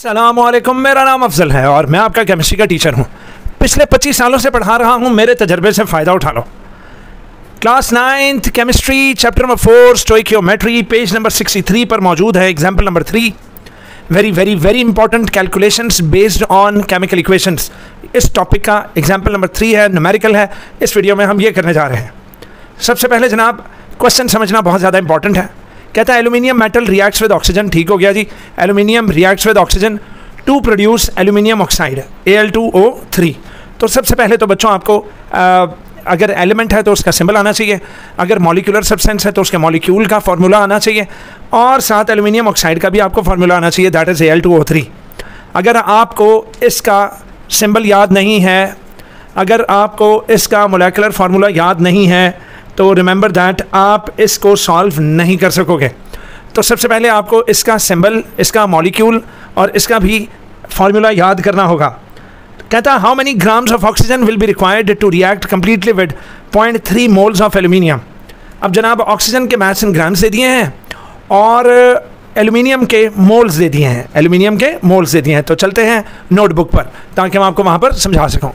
अस्सलामुअलैकुम, मेरा नाम अफजल है और मैं आपका केमिस्ट्री का टीचर हूँ। पिछले 25 सालों से पढ़ा रहा हूँ, मेरे तजर्बे से फ़ायदा उठा लो। Class 9th chemistry chapter number 4 stoichiometry page number 63 पर मौजूद है। Example number 3, very very very important calculations based on chemical equations. इस टॉपिक का एग्जाम्पल नंबर 3 है, न्यूमेरिकल है। इस वीडियो में हम ये करने जा रहे हैं। सबसे पहले जनाब क्वेश्चन समझना बहुत ज़्यादा इंपॉर्टेंट है। कहता है aluminium metal reacts with oxygen. ठीक हो गया जी, aluminium reacts with oxygen to produce aluminium oxide Al2O3। तो सबसे पहले तो बच्चों आपको अगर एलिमेंट है तो उसका सिंबल आना चाहिए, अगर मॉलिक्यूलर सब्सटेंस है तो उसके मॉलिक्यूल का फार्मूला आना चाहिए, और साथ एल्यूमिनियम ऑक्साइड का भी आपको फार्मूला आना चाहिए, दैट इज़ Al2O3। अगर आपको इसका सिंबल याद नहीं है, अगर आपको इसका मोलेकुलर फार्मूला याद नहीं है, तो रिमेंबर दैट आप इसको सॉल्व नहीं कर सकोगे। तो सबसे पहले आपको इसका सिंबल, इसका मॉलिक्यूल और इसका भी फार्मूला याद करना होगा। कहता है how many grams of oxygen will be required to react completely with 0.3 moles of aluminium. अब जनाब ऑक्सीजन के मैथ्स इन ग्राम्स दे दिए हैं और एल्यूमिनियम के मोल्स दे दिए हैं, एल्यूमिनियम के मोल्स दे दिए हैं। तो चलते हैं नोटबुक पर ताकि मैं आपको वहाँ पर समझा सकूँ।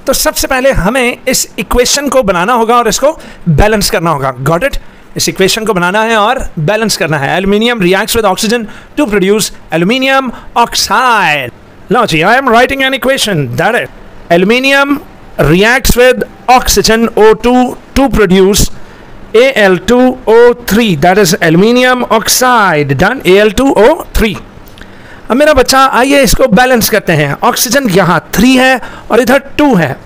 तो सबसे पहले हमें इस इक्वेशन को बनाना होगा और इसको बैलेंस करना होगा। Got it? इस इक्वेशन को बनाना है और बैलेंस करना है। Aluminium reacts with oxygen to produce aluminium oxide. लो जी, I am writing an equation that is aluminium reacts with oxygen O2 to produce Al2O3, that is aluminium oxide. Done, Al2O3। अब मेरा बच्चा आइए इसको बैलेंस करते हैं। ऑक्सीजन यहाँ 3 है और इधर 2 है।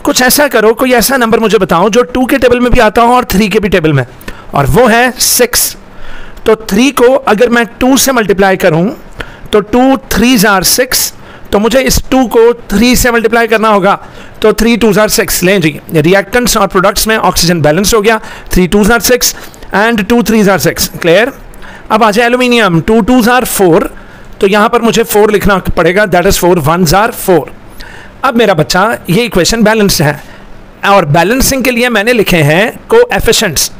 कुछ ऐसा करो, कोई ऐसा नंबर मुझे बताओ जो 2 के टेबल में भी आता हो और 3 के भी टेबल में, और वो है 6। तो 3 को अगर मैं 2 से मल्टीप्लाई करूँ तो 2 3s are 6, तो मुझे इस 2 को 3 से मल्टीप्लाई करना होगा। तो 3 2s are 6। लें जी, रिएक्टेंट्स और प्रोडक्ट्स में ऑक्सीजन बैलेंस हो गया। 3 2s are 6 and 2 3s are 6। Clear? अब आ जाए एल्यूमिनियम, 2 2s are 4, तो यहाँ पर मुझे 4 लिखना पड़ेगा, दैट इज 4 1s are 4। अब मेरा बच्चा ये इक्वेशन बैलेंस्ड है और बैलेंसिंग के लिए मैंने लिखे हैं coefficients.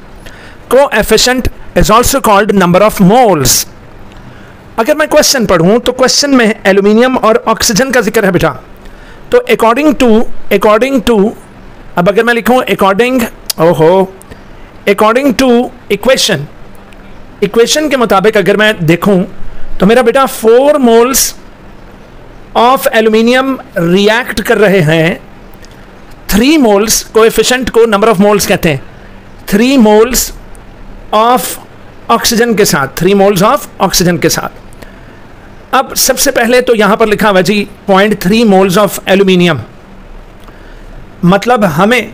Coefficient is also called number of moles. अगर मैं क्वेश्चन पढ़ूं तो क्वेश्चन में एल्यूमिनियम और ऑक्सीजन का जिक्र है बेटा। तो अकॉर्डिंग टू अब अगर मैं लिखूं अकॉर्डिंग टू इक्वेशन के मुताबिक अगर मैं देखूं तो मेरा बेटा 4 मोल्स ऑफ एल्यूमिनियम रिएक्ट कर रहे हैं 3 मोल्स, कोएफिशिएंट को नंबर ऑफ मोल्स कहते हैं, 3 मोल्स ऑफ ऑक्सीजन के साथ, 3 मोल्स ऑफ ऑक्सीजन के साथ। अब सबसे पहले तो यहाँ पर लिखा हुआ जी 0.3 मोल्स ऑफ एल्यूमिनियम, मतलब हमें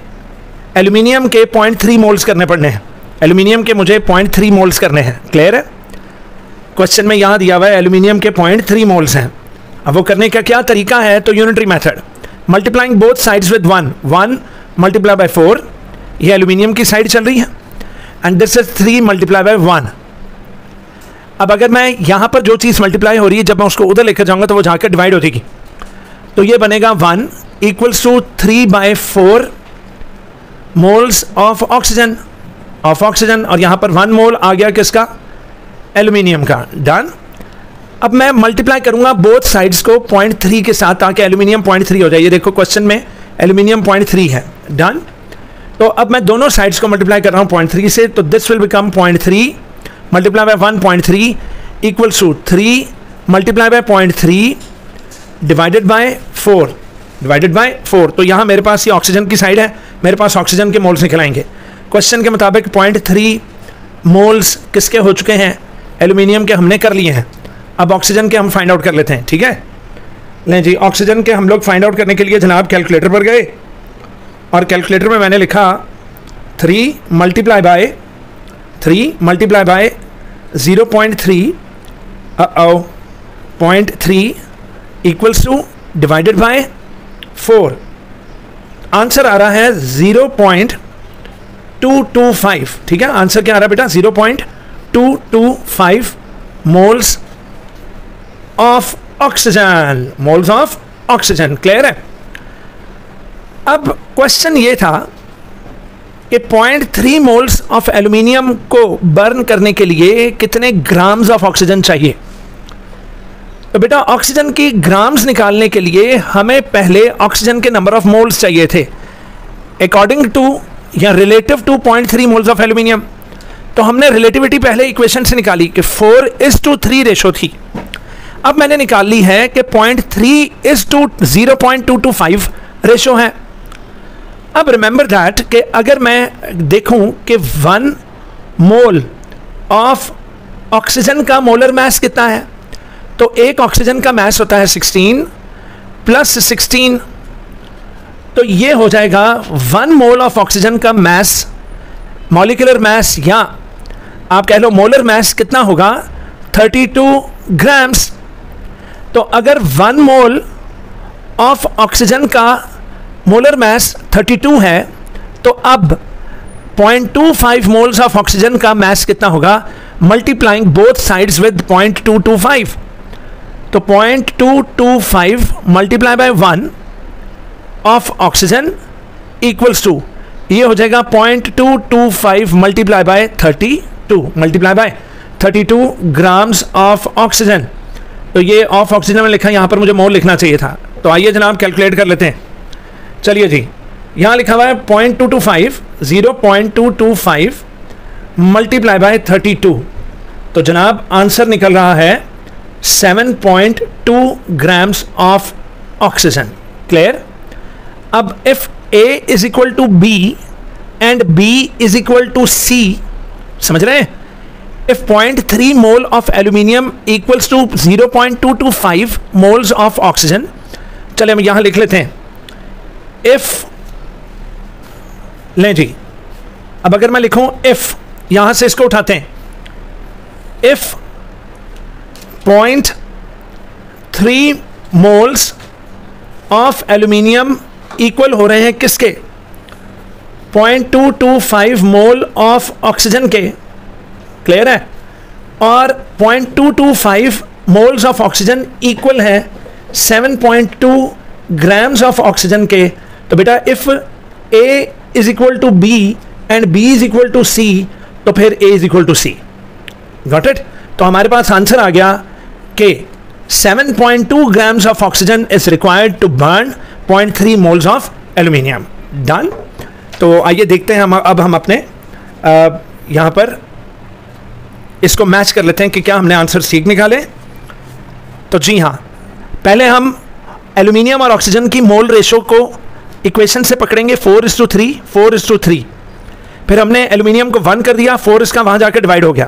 एल्यूमिनियम के 0.3 मोल्स करने पड़ने हैं। एल्यूमिनियम के मुझे 0.3 मोल्स करने हैं। क्लियर है? क्वेश्चन में यहाँ दिया हुआ है एल्यूमिनियम के 0.3 मोल्स हैं। अब वो करने का क्या तरीका है? तो unitary method, multiplying both sides with 1 multiply by 4, ये एल्यूमिनियम की साइड चल रही है, and this is 3 multiply by 1। अब अगर मैं यहाँ पर जो चीज़ मल्टीप्लाई हो रही है, जब मैं उसको उधर लेकर जाऊँगा तो वो जाकर डिवाइड हो जाएगी। तो ये बनेगा 1 equals to 3/4 moles of oxygen और यहाँ पर 1 मोल आ गया किसका? एल्यूमिनियम का। डन। अब मैं मल्टीप्लाई करूंगा बोथ साइड्स को 0.3 के साथ ताकि एल्यूमिनियम 0.3 हो जाए। ये देखो क्वेश्चन में एल्यूमिनियम 0.3 है। डन। तो अब मैं दोनों साइड्स को मल्टीप्लाई कर रहा हूँ 0.3 से, तो this will become 0.3 multiply by 1.3 equals to 3 multiply by 0.3 divided by 4 तो यहाँ मेरे पास ये ऑक्सीजन की साइड है, मेरे पास ऑक्सीजन के मोल्स निकल आएंगे। क्वेश्चन के मुताबिक 0.3 मोल्स किसके हो चुके हैं? एल्यूमिनियम के हमने कर लिए हैं। अब ऑक्सीजन के हम फाइंड आउट कर लेते हैं। ठीक है, लें जी, ऑक्सीजन के हम लोग फाइंड आउट करने के लिए जनाब कैलकुलेटर पर गए और कैलकुलेटर में मैंने लिखा 3 multiply by 0.3 0.3 equals to divided by 4। Answer आ रहा है 0.225। ठीक है, आंसर क्या आ रहा है बेटा? 0.225 मोल्स ऑफ ऑक्सीजन। क्लियर है? अब क्वेश्चन ये था कि 0.3 मोल्स ऑफ एल्यूमिनियम को बर्न करने के लिए कितने ग्राम्स ऑफ ऑक्सीजन चाहिए। तो बेटा ऑक्सीजन की ग्राम्स निकालने के लिए हमें पहले ऑक्सीजन के नंबर ऑफ मोल्स चाहिए थे अकॉर्डिंग टू या relative to 0.3 moles of aluminium. तो हमने रिलेटिविटी पहले इक्वेशन से निकाली कि 4:3 रेशो थी। अब मैंने निकाल ली है कि 0.3:0.225 रेशो है। अब रिमेंबर दैट कि अगर मैं देखूं कि 1 मोल ऑफ ऑक्सीजन का मोलर मास कितना है, तो एक ऑक्सीजन का मास होता है 16 प्लस 16, तो ये हो जाएगा 1 मोल ऑफ ऑक्सीजन का मास, मॉलिक्यूलर मास या आप कह लो मोलर मास कितना होगा 32 ग्राम्स। तो अगर 1 मोल ऑफ ऑक्सीजन का मोलर मास 32 है, तो अब 0.25 मोल्स ऑफ ऑक्सीजन का मास कितना होगा, मल्टीप्लाइंग बोथ साइड्स विद 0.225, तो 0.225 multiply by 1 of oxygen equals to, ये हो जाएगा 0.225 multiply by 32 grams of oxygen. तो ये ऑफ ऑक्सीजन में लिखा, यहाँ पर मुझे मोल लिखना चाहिए था। तो आइए जनाब कैलकुलेट कर लेते हैं। चलिए जी, यहाँ लिखा हुआ है 0.225 मल्टीप्लाई बाय 32, तो जनाब आंसर निकल रहा है 7.2 ग्राम्स ऑफ ऑक्सीजन। क्लियर? अब if A is equal to B and B is equal to C, समझ रहे हैं? If 0.3 mole of aluminium equals to 0.225 moles of oxygen, चले हम यहां लिख लेते हैं। इफ लें जी, अब अगर मैं लिखूं इफ, यहां से इसको उठाते हैं, if 0.3 moles of aluminium equal हो रहे हैं किसके, 0.225 मोल ऑफ ऑक्सीजन के। क्लियर है? और 0.225 मोल्स ऑफ ऑक्सीजन इक्वल है 7.2 ग्राम्स ऑफ ऑक्सीजन के। तो बेटा if A is equal to B and B is equal to C, तो फिर A is equal to C। Got it? तो हमारे पास आंसर आ गया कि 7.2 grams of oxygen is required to burn 0.3 moles of aluminium. Done. तो आइए देखते हैं अब हम अपने यहाँ पर इसको मैच कर लेते हैं कि क्या हमने आंसर ठीक निकाले। तो जी हाँ, पहले हम एल्यूमिनियम और ऑक्सीजन की मोल रेशो को इक्वेशन से पकड़ेंगे 4:3। फिर हमने एल्यूमिनियम को 1 कर दिया, 4 इसका वहाँ जाकर डिवाइड हो गया।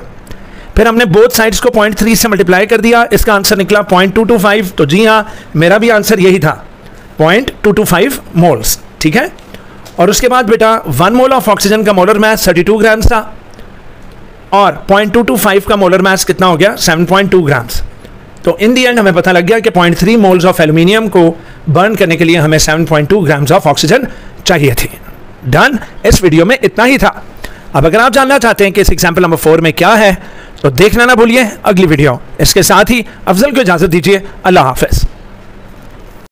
फिर हमने बोथ साइड्स को 0.3 से मल्टीप्लाई कर दिया, इसका आंसर निकला 0.225। तो जी हाँ, मेरा भी आंसर यही था 0.225 मोल्स। ठीक है? और उसके बाद बेटा 1 मोल ऑफ ऑक्सीजन का मोलर मास 32 ग्राम्स था और 0.225 का मोलर मास कितना हो गया, 7.2 ग्राम्स। तो इन दी एंड हमें पता लग गया कि 0.3 मोल्स ऑफ एल्यूमिनियम को बर्न करने के लिए हमें 7.2 ग्राम्स ऑफ ऑक्सीजन चाहिए थी। डन। इस वीडियो में इतना ही था। अब अगर आप जानना चाहते हैं कि इस एग्जाम्पल नंबर 4 में क्या है, तो देखना ना भूलिए अगली वीडियो। इसके साथ ही अफजल को इजाज़त दीजिए। अल्लाह हाफ़िज़।